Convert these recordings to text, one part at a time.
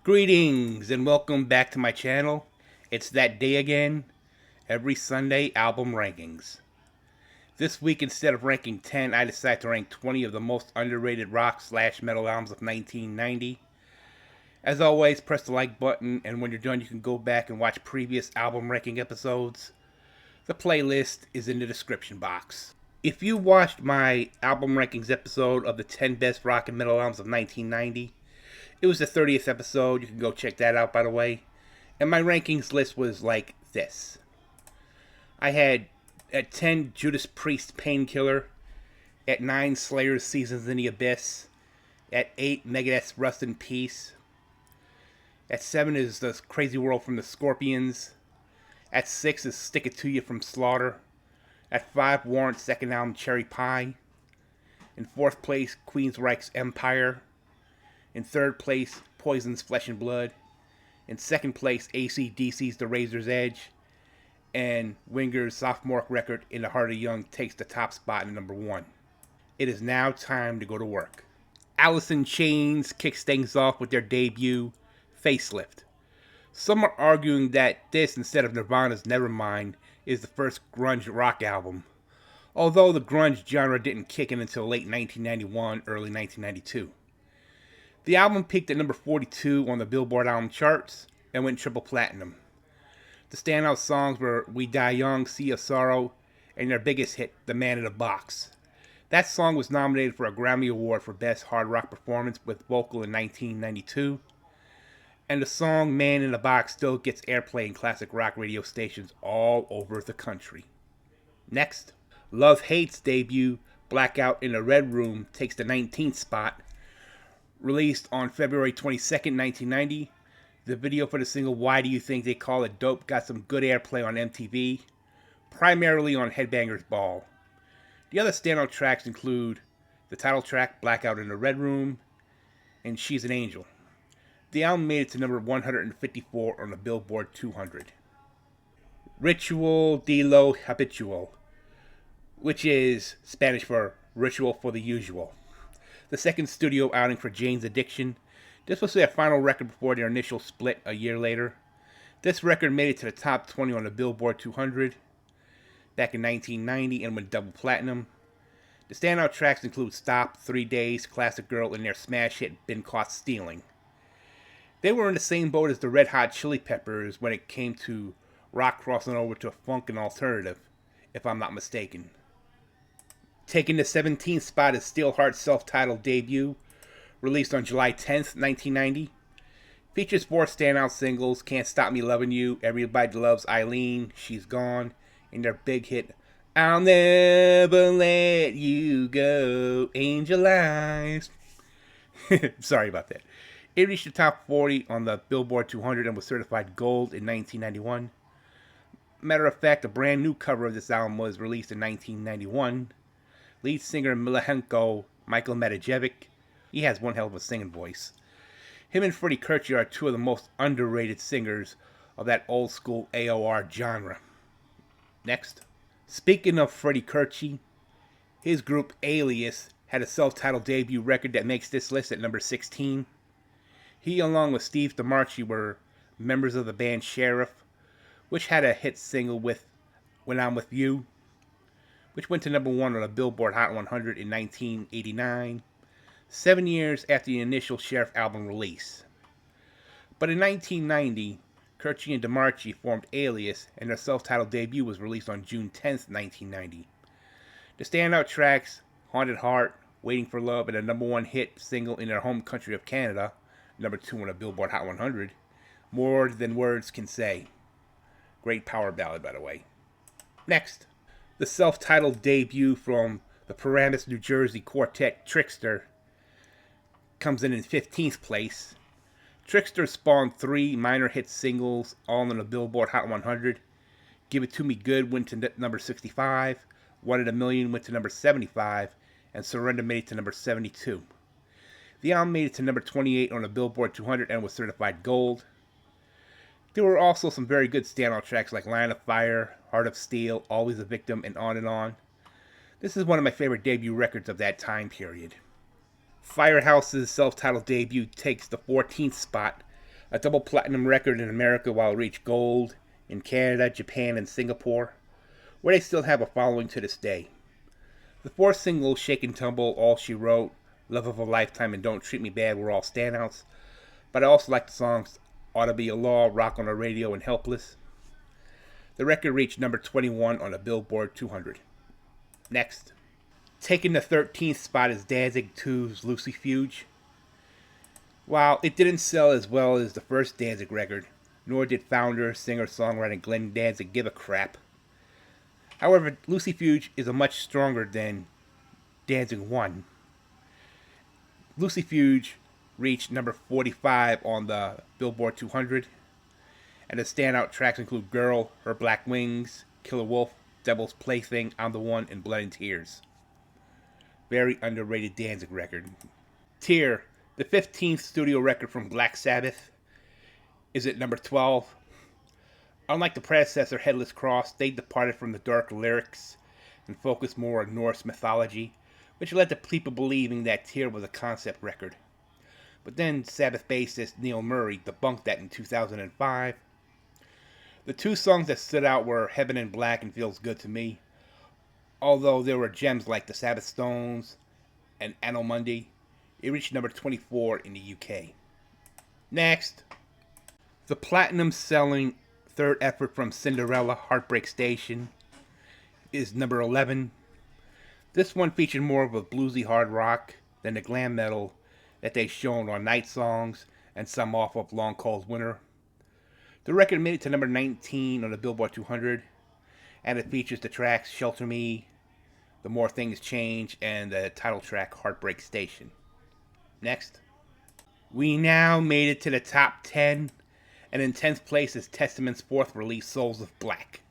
Greetings and welcome back to my channel. It's that day again. Every Sunday, album rankings. This week, instead of ranking 10, I decided to rank 20 of the most underrated rock/metal albums of 1990. As always, press the like button, and when you're done, you can go back and watch previous album ranking episodes. The playlist is in the description box. If you watched my album rankings episode of the 10 best rock and metal albums of 1990, it was the 30th episode. You can go check that out, by the way. And my rankings list was like this. I had at 10 Judas Priest Painkiller, at 9 Slayer's Seasons in the Abyss, at 8 Megadeth's Rust in Peace, at 7 is The Crazy World from the Scorpions, at 6 is Stick It To You from Slaughter, at 5 Warrant's second album Cherry Pie, in 4th place Queensryche's Empire, in 3rd place, Poison's Flesh and Blood. In 2nd place, AC/DC's The Razor's Edge. And Winger's sophomore record, In the Heart of Young, takes the top spot in number 1. It is now time to go to work. Alice in Chains kicks things off with their debut, Facelift. Some are arguing that this, instead of Nirvana's Nevermind, is the first grunge rock album. Although the grunge genre didn't kick in until late 1991, early 1992. The album peaked at number 42 on the Billboard album charts and went triple platinum. The standout songs were We Die Young, Sea of Sorrow, and their biggest hit, The Man in the Box. That song was nominated for a Grammy Award for Best Hard Rock Performance with Vocal in 1992. And the song Man in the Box still gets airplay in classic rock radio stations all over the country. Next, Love Hate's debut, Blackout in the Red Room, takes the 19th spot. Released on February 22nd, 1990, the video for the single Why Do You Think They Call It Dope got some good airplay on MTV, primarily on Headbangers Ball. The other standout tracks include the title track Blackout in the Red Room and She's an Angel. The album made it to number 154 on the Billboard 200. Ritual de lo Habitual, which is Spanish for Ritual for the Usual. The second studio outing for Jane's Addiction. This was their final record before their initial split a year later. This record made it to the top 20 on the Billboard 200 back in 1990 and went double platinum. The standout tracks include Stop, 3 Days, Classic Girl, and their smash hit Been Caught Stealing. They were in the same boat as the Red Hot Chili Peppers when it came to rock crossing over to funk and alternative, if I'm not mistaken. Taking the 17th spot is Steelheart's self-titled debut, released on July 10th, 1990. Features 4 standout singles, Can't Stop Me Loving You, Everybody Loves Eileen, She's Gone, and their big hit, I'll Never Let You Go, Angel Eyes. Sorry about that. It reached the top 40 on the Billboard 200 and was certified gold in 1991. Matter of fact, a brand new cover of this album was released in 1991. Lead singer Milenko Michael Matajevic, he has one hell of a singing voice. Him and Freddie Curci are two of the most underrated singers of that old school AOR genre. Next, speaking of Freddie Curci, his group Alias had a self-titled debut record that makes this list at number 16. He, along with Steve DeMarchi, were members of the band Sheriff, which had a hit single with When I'm With You, which went to number 1 on the Billboard Hot 100 in 1989, 7 years after the initial Sheriff album release. But in 1990, Curci and DeMarchi formed Alias, and their self-titled debut was released on June 10th, 1990. The standout tracks, Haunted Heart, Waiting for Love, and a number 1 hit single in their home country of Canada, number 2 on the Billboard Hot 100, More Than Words Can Say. Great power ballad, by the way. Next, the self-titled debut from the Paramus, New Jersey quartet Trixter comes in 15th place. Trixter spawned 3 minor hit singles, all on the Billboard Hot 100. Give It To Me Good went to number 65, One in a Million went to number 75, and Surrender made it to number 72. The album made it to number 28 on the Billboard 200 and was certified gold. There were also some very good standout tracks like Line of Fire, Heart of Steel, Always a Victim, and On and On. This is one of my favorite debut records of that time period. Firehouse's self-titled debut takes the 14th spot, A double platinum record in America while it reached gold in Canada, Japan, and Singapore, where they still have a following to this day. The four singles, Shake and Tumble, All She Wrote, Love of a Lifetime, and Don't Treat Me Bad, were all standouts, but I also like the songs Ought to Be a Law, Rock on the Radio, and Helpless. The record reached number 21 on the Billboard 200. Next. Taking the 13th spot is Danzig 2's Lucifuge. While it didn't sell as well as the first Danzig record, nor did founder, singer-songwriter Glenn Danzig give a crap. However, Lucifuge is a much stronger than Danzig 1. Lucifuge reached number 45 on the Billboard 200, and the standout tracks include Girl, Her Black Wings, Killer Wolf, Devil's Plaything, I'm the One, and Blood and Tears. Very underrated Danzig record. Tear, the 15th studio record from Black Sabbath, is at number 12. Unlike the predecessor, Headless Cross, they departed from the dark lyrics and focused more on Norse mythology, which led to people believing that Tear was a concept record. But then Sabbath bassist Neil Murray debunked that in 2005. The two songs that stood out were Heaven and Black and Feels Good to Me, although there were gems like The Sabbath Stones and Anno Mundi. It reached number 24 in the UK. Next, the platinum-selling third effort from Cinderella, Heartbreak Station, is number 11. This one featured more of a bluesy hard rock than the glam metal that they've shown on Night Songs and some off of Long Cold Winter. The record made it to number 19 on the Billboard 200, and it features the tracks Shelter Me, The More Things Change, and the title track Heartbreak Station. Next. We now made it to the top 10, and in 10th place is Testament's fourth release, Souls of Black.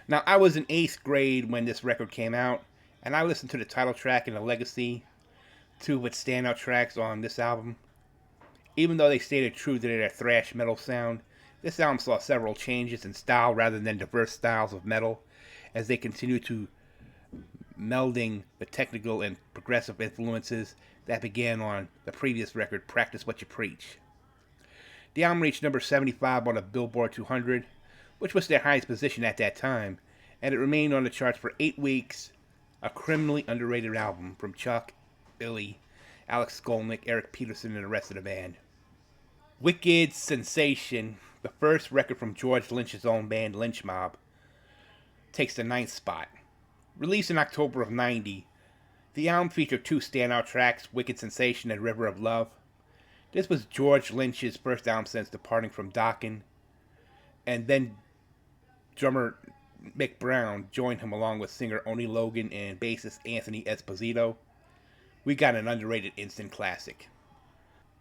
Now, I was in 8th grade when this record came out, and I listened to the title track and The Legacy, two of its standout tracks on this album. Even though they stayed true to their thrash metal sound, this album saw several changes in style rather than diverse styles of metal, as they continued to melding the technical and progressive influences that began on the previous record, Practice What You Preach. The album reached number 75 on the Billboard 200, which was their highest position at that time, and it remained on the charts for 8 weeks, a criminally underrated album from Chuck, Billy, Alex Skolnick, Eric Peterson, and the rest of the band. Wicked Sensation, the first record from George Lynch's own band Lynch Mob, takes the 9th spot. Released in October of '90, the album featured two standout tracks, Wicked Sensation and River of Love. This was George Lynch's first album since departing from Dokken, and then drummer Mick Brown joined him along with singer Oni Logan and bassist Anthony Esposito. We got an underrated instant classic.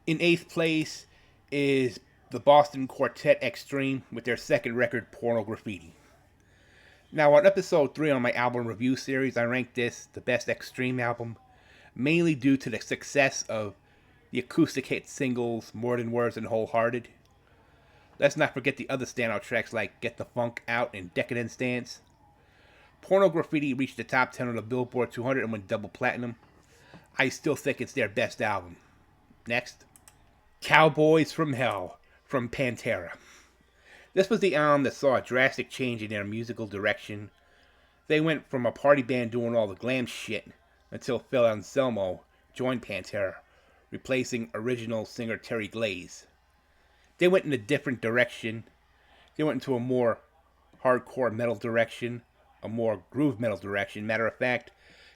In 8th place is the Boston Quartet Extreme with their second record, Porno Graffiti. Now, on episode 3 on my album review series, I ranked this the best Extreme album, mainly due to the success of the acoustic hit singles More Than Words and Wholehearted. Let's not forget the other standout tracks like Get the Funk Out and Decadence Dance. Porno Graffiti reached the top 10 on the Billboard 200 and went double platinum. I still think it's their best album. Next, Cowboys from Hell from Pantera. This was the album that saw a drastic change in their musical direction. They went from a party band doing all the glam shit until Phil Anselmo joined Pantera, replacing original singer Terry Glaze. They went in a different direction. They went into a more hardcore metal direction, a more groove metal direction. Matter of fact,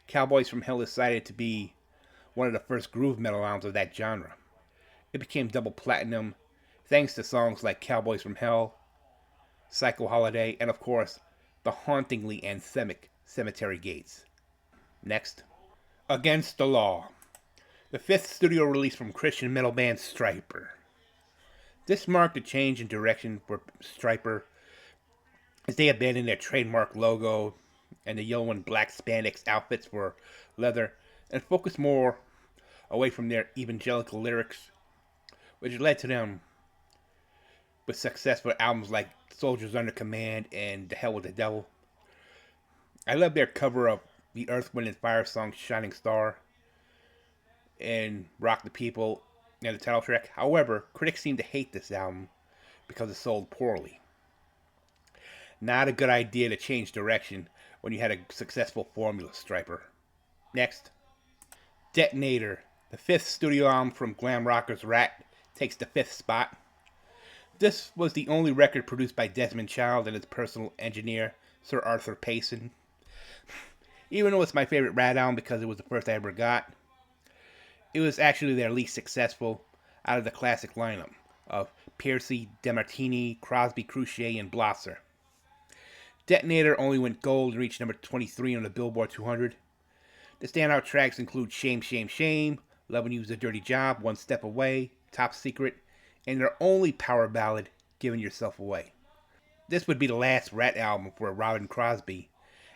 Cowboys from Hell decided to be one of the first groove metal albums of that genre. It became double platinum thanks to songs like Cowboys from Hell, Psycho Holiday, and of course, the hauntingly anthemic Cemetery Gates. Next, Against the Law, the 5th studio release from Christian metal band Stryper. This marked a change in direction for Stryper as they abandoned their trademark logo and the yellow and black spandex outfits for leather and focused more away from their evangelical lyrics, which led to them with successful albums like Soldiers Under Command and The Hell with the Devil. I love their cover of the Earth, Wind, and Fire song Shining Star and Rock the People and the title track. However, critics seem to hate this album because it sold poorly. Not a good idea to change direction when you had a successful formula, Stryper. Next, Detonator, the fifth studio album from glam rockers Ratt, takes the fifth spot. This was the only record produced by Desmond Child and his personal engineer, Sir Arthur Payson. Even though it's my favorite Ratt album because it was the first I ever got, it was actually their least successful out of the classic lineup of Pearcy, DeMartini, Crosby, Crucier, and Blosser. Detonator only went gold and reached number 23 on the Billboard 200. The standout tracks include Shame, Shame, Shame, Lovin' You's a Dirty Job, One Step Away, Top Secret, and their only power ballad, Giving Yourself Away. This would be the last Ratt album for Robin Crosby,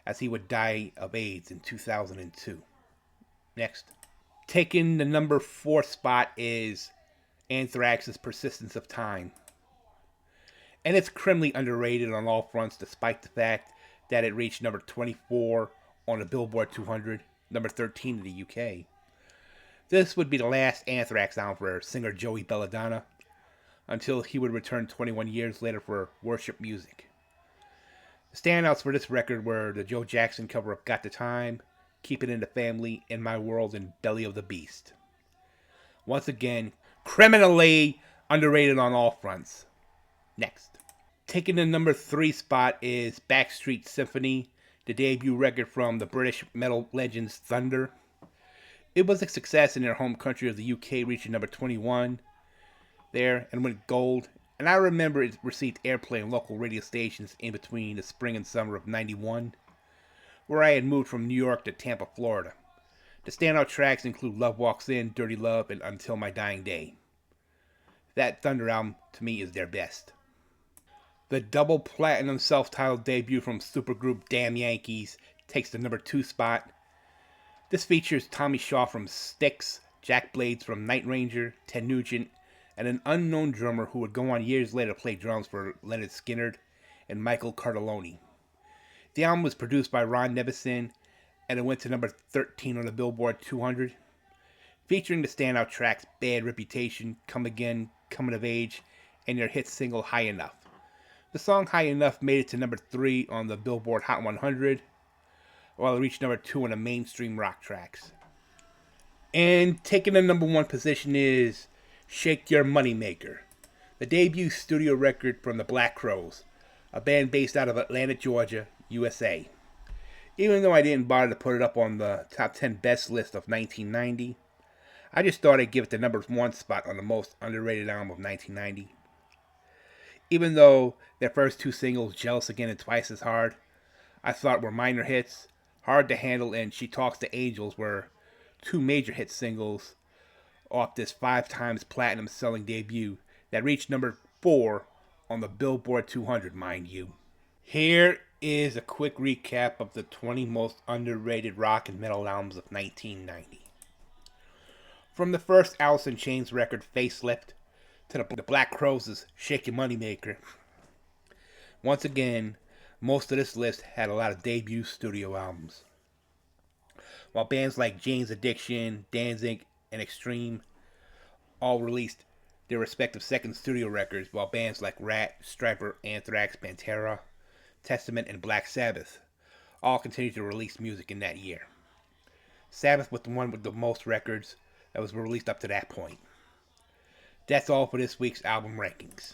as he would die of AIDS in 2002. Next. Taking the number 4 spot is Anthrax's Persistence of Time. And it's criminally underrated on all fronts, despite the fact that it reached number 24 on the Billboard 200, number 13 in the UK. This would be the last Anthrax album for singer Joey Belladonna, until he would return 21 years later for Worship Music. The standouts for this record were the Joe Jackson cover of Got the Time, Keep It in the Family, In My World, and Belly of the Beast. Once again, criminally underrated on all fronts. Next. Taking the number 3 spot is Backstreet Symphony, the debut record from the British metal legends Thunder. It was a success in their home country of the UK, reaching number 21 there and went gold. And I remember it received airplay on local radio stations in between the spring and summer of '91, where I had moved from New York to Tampa, Florida. The standout tracks include Love Walks In, Dirty Love, and Until My Dying Day. That Thunder album, to me, is their best. The double platinum self-titled debut from supergroup Damn Yankees takes the number 2 spot. This features Tommy Shaw from Styx, Jack Blades from Night Ranger, Ted Nugent, and an unknown drummer who would go on years later to play drums for Lynyrd Skynyrd and Michael Cartellone. The album was produced by Ron Nevison, and it went to number 13 on the Billboard 200, featuring the standout tracks Bad Reputation, Come Again, Coming of Age, and their hit single High Enough. The song High Enough made it to number 3 on the Billboard Hot 100, while it reached number 2 on the mainstream rock tracks. And taking the number 1 position is Shake Your Moneymaker, the debut studio record from the Black Crowes, a band based out of Atlanta, Georgia, USA. Even though I didn't bother to put it up on the top 10 best list of 1990, I just thought I'd give it the number 1 spot on the most underrated album of 1990. Even though their first 2 singles, Jealous Again and Twice as Hard, I thought were minor hits, Hard to Handle and She Talks to Angels were 2 major hit singles off this 5 times platinum selling debut that reached number 4 on the Billboard 200, mind you. Here is a quick recap of the 20 most underrated rock and metal albums of 1990. From the first Alice in Chains record, Facelift, to the Black Crowes' Shake Your Moneymaker. Once again, most of this list had a lot of debut studio albums. While bands like Jane's Addiction, Danzig, and Extreme all released their respective second studio records, while bands like Ratt, Stryper, Anthrax, Pantera, Testament, and Black Sabbath all continued to release music in that year. Sabbath was the one with the most records that was released up to that point. That's all for this week's album rankings.